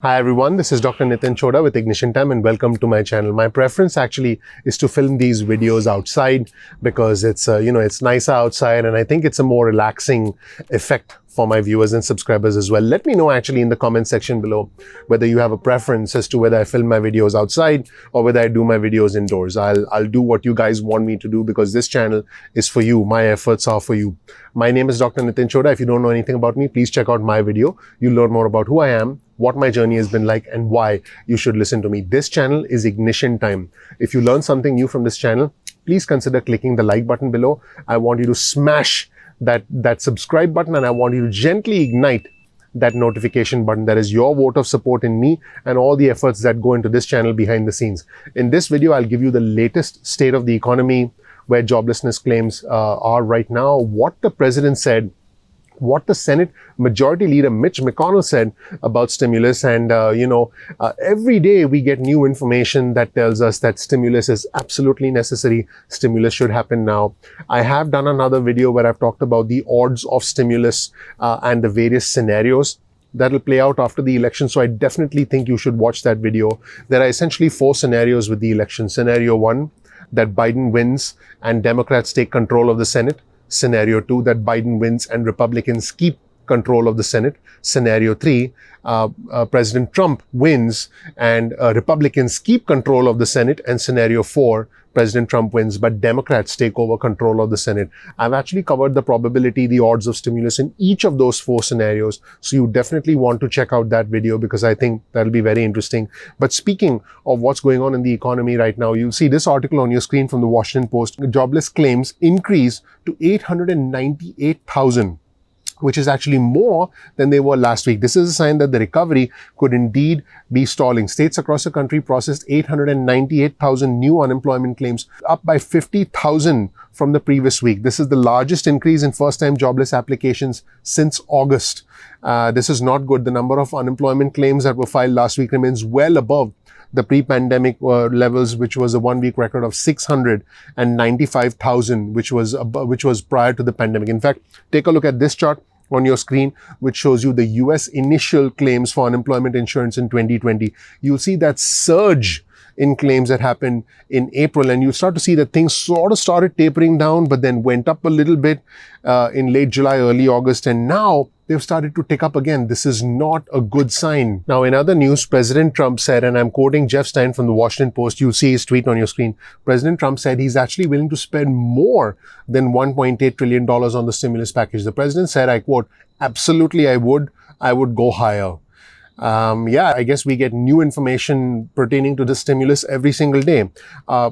Hi everyone, this is Dr. Nitin Chhoda with Ignition Time and welcome to my channel. My preference actually is to film these videos outside because it's nicer outside and I think it's a more relaxing effect for my viewers and subscribers as well. Let me know actually in the comment section below whether you have a preference as to whether I film my videos outside or whether I do my videos indoors. I'll do what you guys want me to do because this channel is for you. My efforts are for you. My name is Dr. Nitin Chhoda. If you don't know anything about me, please check out my video. You'll learn more about who I am, what my journey has been like, and why you should listen to me. This channel is Ignition Time. If you learn something new from this channel, please consider clicking the like button below. I want you to smash that subscribe button and I want you to gently ignite that notification button. That is your vote of support in me and all the efforts that go into this channel behind the scenes. In this video, I'll give you the latest state of the economy, where joblessness claims are right now, what the president said, what the Senate Majority Leader Mitch McConnell said about stimulus. And, every day we get new information that tells us that stimulus is absolutely necessary. Stimulus should happen now. I have done another video where I've talked about the odds of stimulus and the various scenarios that will play out after the election. So I definitely think you should watch that video. There are essentially 4 scenarios with the election. Scenario 1, that Biden wins and Democrats take control of the Senate. Scenario 2, that Biden wins and Republicans keep control of the Senate. Scenario 3, President Trump wins and Republicans keep control of the Senate. And scenario 4, President Trump wins but Democrats take over control of the Senate. I've actually covered the probability, the odds of stimulus in each of those 4 scenarios. So you definitely want to check out that video because I think that'll be very interesting. But speaking of what's going on in the economy right now, you'll see this article on your screen from the Washington Post. Jobless claims increase to 898,000. which is actually more than they were last week. This is a sign that the recovery could indeed be stalling. States across the country processed 898,000 new unemployment claims, up by 50,000 from the previous week. This is the largest increase in first-time jobless applications since August. This is not good. The number of unemployment claims that were filed last week remains well above the pre-pandemic levels, which was a one-week record of 695,000, which was prior to the pandemic. In fact, take a look at this chart on your screen, which shows you the US initial claims for unemployment insurance in 2020. You'll see that surge in claims that happened in April, and you start to see that things sort of started tapering down, but then went up a little bit in late July, early August, and now they've started to tick up again. This is not a good sign. Now, in other news, President Trump said, and I'm quoting Jeff Stein from the Washington Post, you'll see his tweet on your screen. President Trump said he's actually willing to spend more than $1.8 trillion on the stimulus package. The president said, I quote, absolutely I would go higher. I guess we get new information pertaining to the stimulus every single day.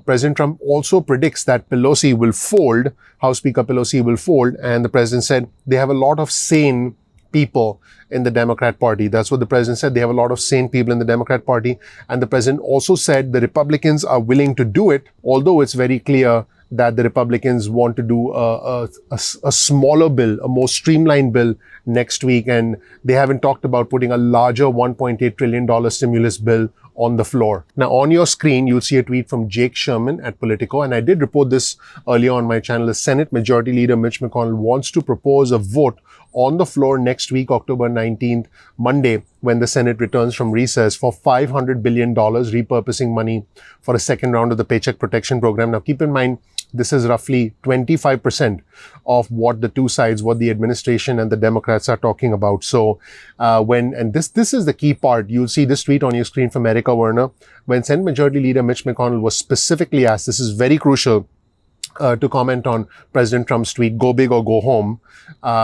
President Trump also predicts that Pelosi will fold, House Speaker Pelosi will fold, and the president said they have a lot of sane people in the Democrat Party. That's what the president said. They have a lot of sane people in the Democrat Party. And the president also said the Republicans are willing to do it, although it's very clear that the Republicans want to do a smaller bill, a more streamlined bill next week. And they haven't talked about putting a larger $1.8 trillion stimulus bill on the floor. Now, on your screen, you'll see a tweet from Jake Sherman at Politico. And I did report this earlier on my channel. The Senate Majority Leader Mitch McConnell wants to propose a vote on the floor next week, October 19th, Monday, when the Senate returns from recess, for $500 billion, repurposing money for a second round of the Paycheck Protection Program. Now, keep in mind, this is roughly 25% of what the two sides, what the administration and the Democrats are talking about. So this is the key part. You'll see this tweet on your screen from Erica Werner. When Senate Majority Leader Mitch McConnell was specifically asked, this is very crucial, to comment on President Trump's tweet, go big or go home,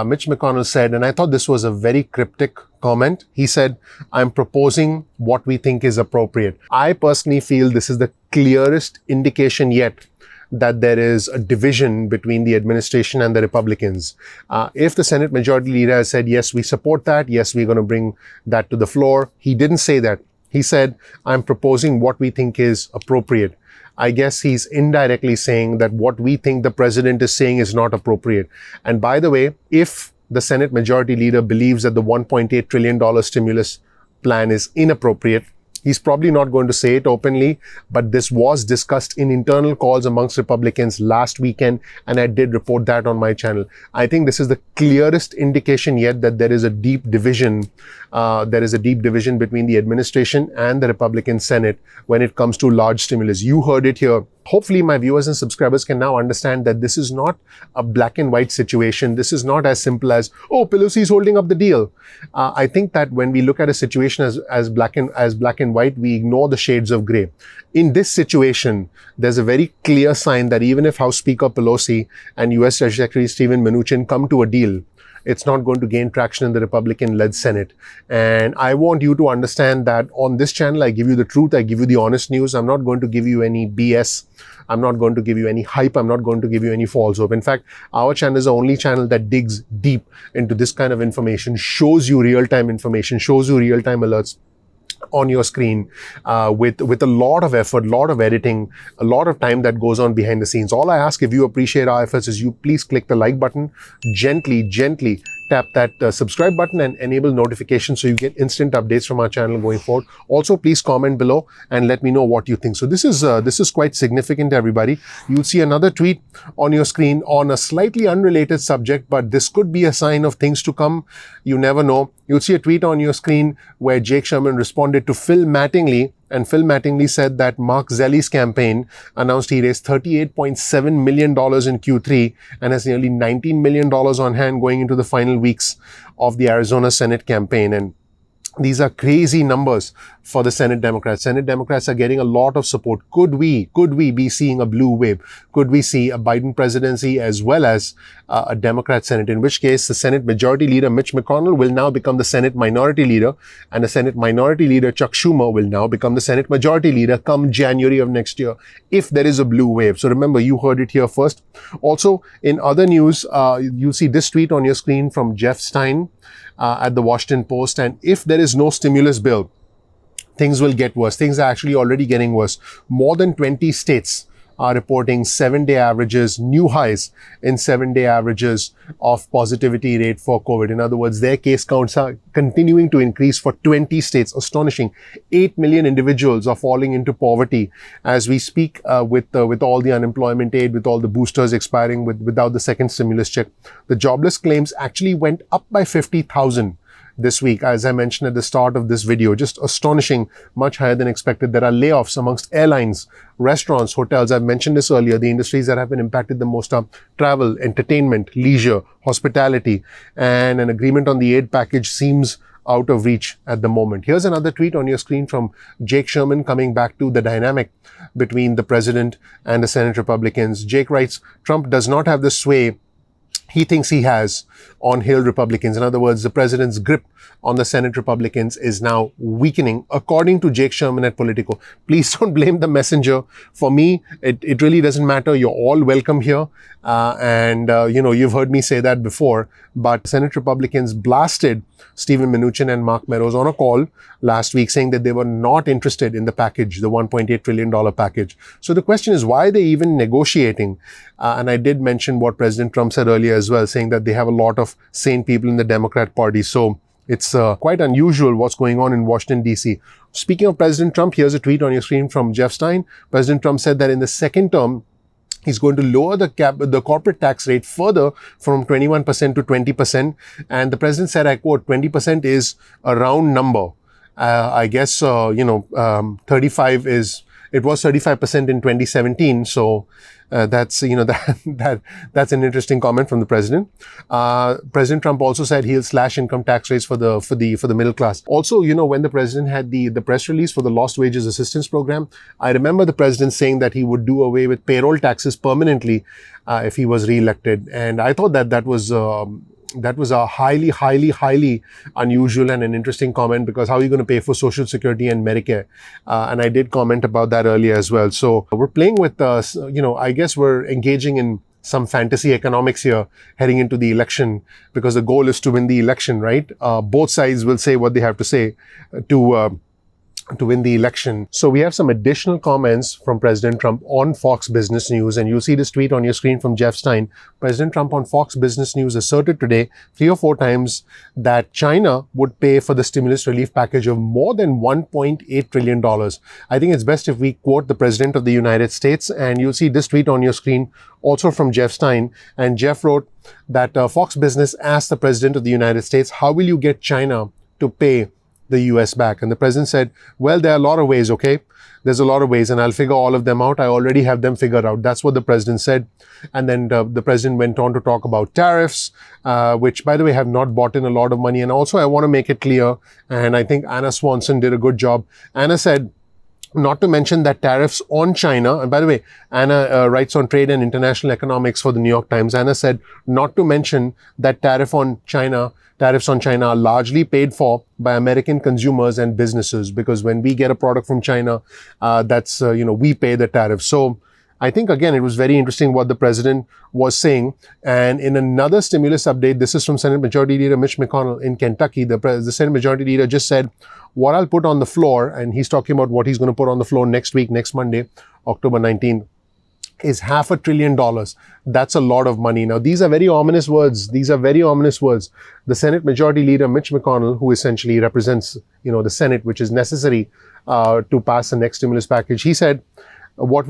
Mitch McConnell said, and I thought this was a very cryptic comment. He said, I'm proposing what we think is appropriate. I personally feel this is the clearest indication yet that there is a division between the administration and the Republicans. If the Senate Majority Leader has said, yes, we support that, yes, we're going to bring that to the floor, he didn't say that. He said, I'm proposing what we think is appropriate. I guess he's indirectly saying that what we think the president is saying is not appropriate. And by the way, if the Senate Majority Leader believes that the $1.8 trillion stimulus plan is inappropriate, He's probably not going to say it openly, but this was discussed in internal calls amongst Republicans last weekend, and I did report that on my channel. I think this is the clearest indication yet that there is a deep division. There is a deep division between the administration and the Republican Senate when it comes to large stimulus. You heard it here. Hopefully my viewers and subscribers can now understand that this is not a black and white situation. This is not as simple as, oh, Pelosi is holding up the deal. I think that when we look at a situation as black and white, we ignore the shades of gray. In this situation, there's a very clear sign that even if House Speaker Pelosi and US Treasury Secretary Steven Mnuchin come to a deal, it's not going to gain traction in the Republican-led Senate. And I want you to understand that on this channel, I give you the truth. I give you the honest news. I'm not going to give you any BS. I'm not going to give you any hype. I'm not going to give you any false hope. In fact, our channel is the only channel that digs deep into this kind of information, shows you real-time information, shows you real-time alerts on your screen with a lot of effort, lot of editing, a lot of time that goes on behind the scenes. All I ask, if you appreciate our efforts, is you please click the like button, gently tap that subscribe button and enable notifications so you get instant updates from our channel going forward. Also, please comment below and let me know what you think. So this is quite significant, everybody. You'll see another tweet on your screen on a slightly unrelated subject, but this could be a sign of things to come. You never know. You'll see a tweet on your screen where Jake Sherman responded to Phil Mattingly, and Phil Mattingly said that Mark Zelli's campaign announced he raised $38.7 million in Q3 and has nearly $19 million on hand going into the final weeks of the Arizona Senate campaign. And these are crazy numbers for the Senate Democrats. Senate Democrats are getting a lot of support. Could we be seeing a blue wave? Could we see a Biden presidency as well as a Democrat Senate? In which case, the Senate Majority Leader Mitch McConnell will now become the Senate Minority Leader, and the Senate Minority Leader Chuck Schumer will now become the Senate Majority Leader come January of next year, if there is a blue wave. So remember, you heard it here first. Also, in other news, you'll see this tweet on your screen from Jeff Stein at the Washington Post. And if there is no stimulus bill, things will get worse. Things are actually already getting worse. More than 20 states are reporting 7-day averages, new highs in 7-day averages of positivity rate for COVID. In other words, their case counts are continuing to increase for 20 states. Astonishing. 8 million individuals are falling into poverty as we speak, with all the unemployment aid, with all the boosters expiring, without the second stimulus check. The jobless claims actually went up by 50,000 this week, as I mentioned at the start of this video. Just astonishing, much higher than expected. There are layoffs amongst airlines, restaurants, hotels. I've mentioned this earlier. The industries that have been impacted the most are travel, entertainment, leisure, hospitality, and an agreement on the aid package seems out of reach at the moment. Here's another tweet on your screen from Jake Sherman coming back to the dynamic between the president and the Senate Republicans. Jake writes, Trump does not have the sway he thinks he has on Hill Republicans. In other words, the president's grip on the Senate Republicans is now weakening, according to Jake Sherman at Politico. Please don't blame the messenger. For me, it really doesn't matter. You're all welcome here. You've heard me say that before, but Senate Republicans blasted Steven Mnuchin and Mark Meadows on a call last week saying that they were not interested in the package, the $1.8 trillion package. So the question is, why are they even negotiating? And I did mention what President Trump said earlier as well, saying that they have a lot of sane people in the Democrat Party. So it's quite unusual what's going on in Washington, D.C. Speaking of President Trump, here's a tweet on your screen from Jeff Stein. President Trump said that in the second term, he's going to lower the corporate tax rate further from 21% to 20%. And the president said, I quote, 20% is a round number. I guess, 35 is, it was 35% in 2017. So that's an interesting comment from the president. President Trump also said he'll slash income tax rates for the middle class. Also, when the president had the press release for the Lost Wages Assistance Program, I remember the president saying that he would do away with payroll taxes permanently if he was reelected. And I thought that was a highly unusual and an interesting comment, because how are you going to pay for Social Security and Medicare? And I did comment about that earlier as well. So we're playing with, I guess we're engaging in some fantasy economics here heading into the election, because the goal is to win the election, right? Both sides will say what they have to say to to win the election. So we have some additional comments from President Trump on Fox Business News, and you'll see this tweet on your screen from Jeff Stein. President Trump on Fox Business News asserted today 3 or 4 times that China would pay for the stimulus relief package of more than $1.8 trillion. I think it's best if we quote the President of the United States, and you'll see this tweet on your screen also from Jeff Stein. And Jeff wrote that Fox Business asked the President of the United States, how will you get China to pay the US back? And the president said, well, there are a lot of ways, okay? There's a lot of ways, and I'll figure all of them out. I already have them figured out. That's what the president said. And then the president went on to talk about tariffs, which, by the way, have not brought in a lot of money. And also, I want to make it clear, and I think Anna Swanson did a good job. Anna said, not to mention that tariffs on China, and by the way, Anna writes on trade and international economics for the New York Times. Anna said, not to mention that tariffs on China are largely paid for by American consumers and businesses, because when we get a product from China, we pay the tariff. So I think, again, it was very interesting what the president was saying. And in another stimulus update, this is from Senate Majority Leader Mitch McConnell in Kentucky. The Senate Majority Leader just said, what I'll put on the floor, and he's talking about what he's going to put on the floor next week, next Monday, October 19th, is $500 billion. That's a lot of money. Now, these are very ominous words. The Senate Majority Leader Mitch McConnell, who essentially represents, the Senate, which is necessary to pass the next stimulus package, he said, what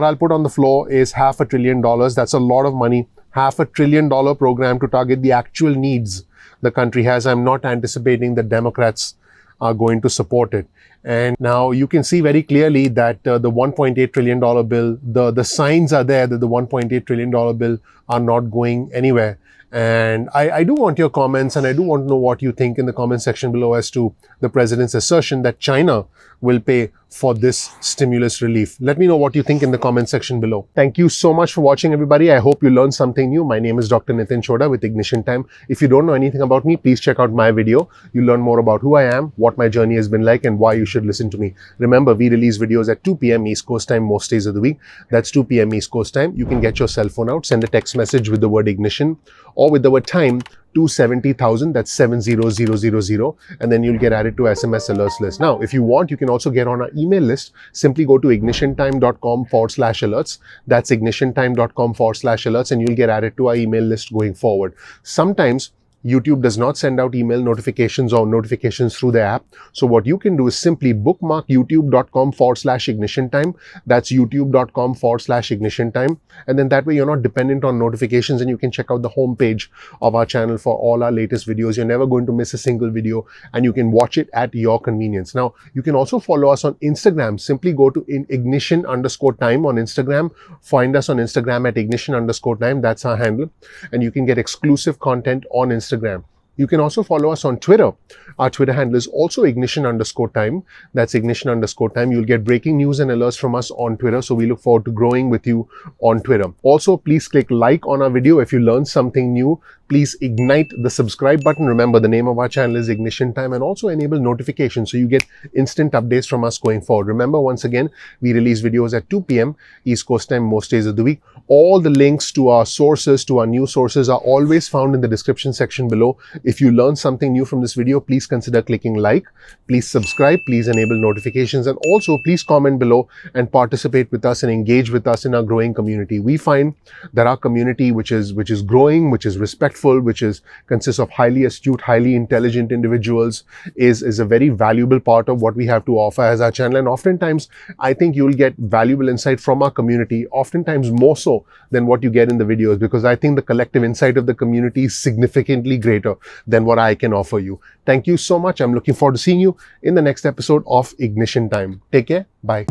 I'll put on the floor is $500 billion. That's a lot of money. $500 billion program to target the actual needs the country has. I'm not anticipating that Democrats are going to support it. And now you can see very clearly that the $1.8 trillion bill, the signs are there that the $1.8 trillion bill are not going anywhere. And I do want your comments, and I do want to know what you think in the comment section below as to the president's assertion that China will pay for this stimulus relief. Let me know what you think in the comment section below. Thank you so much for watching, everybody. I hope you learned something new. My name is Dr. Nitin Chhoda with Ignition Time. If you don't know anything about me, please check out my video. You'll learn more about who I am, what my journey has been like, and why you should listen to me. Remember, we release videos at 2 p.m. East Coast time most days of the week. That's 2 p.m. East Coast time. You can get your cell phone out, send a text message with the word ignition or with the word time to 70,000, that's 70000, and then you'll get added to SMS alerts list. Now, if you want, you can also get on our email list. Simply go to ignitiontime.com/alerts. That's ignitiontime.com/alerts, and you'll get added to our email list going forward. Sometimes YouTube does not send out email notifications or notifications through the app. So what you can do is simply bookmark youtube.com/ignition time. That's youtube.com/ignition time. And then that way you're not dependent on notifications, and you can check out the homepage of our channel for all our latest videos. You're never going to miss a single video, and you can watch it at your convenience. Now, you can also follow us on Instagram. Simply go to ignition_time on Instagram. Find us on Instagram at ignition_time. That's our handle. And you can get exclusive content on Instagram. You can also follow us on Twitter. Our Twitter handle is also ignition_time. That's ignition_time. You'll get breaking news and alerts from us on Twitter. So we look forward to growing with you on Twitter. Also, please click like on our video if you learned something new. Please ignite the subscribe button. Remember, the name of our channel is Ignition Time, and also enable notifications so you get instant updates from us going forward. Remember, once again, we release videos at 2 p.m. East Coast time most days of the week. All the links to our sources, to our news sources, are always found in the description section below. If you learned something new from this video, please consider clicking like, please subscribe, please enable notifications, and also please comment below and participate with us and engage with us in our growing community. We find that our community, which is growing, which is respectful, which consists of highly astute, highly intelligent individuals, is a very valuable part of what we have to offer as our channel. And oftentimes, I think you'll get valuable insight from our community, oftentimes more so than what you get in the videos, because I think the collective insight of the community is significantly greater than what I can offer you. Thank you so much. I'm looking forward to seeing you in the next episode of Ignition Time. Take care. Bye.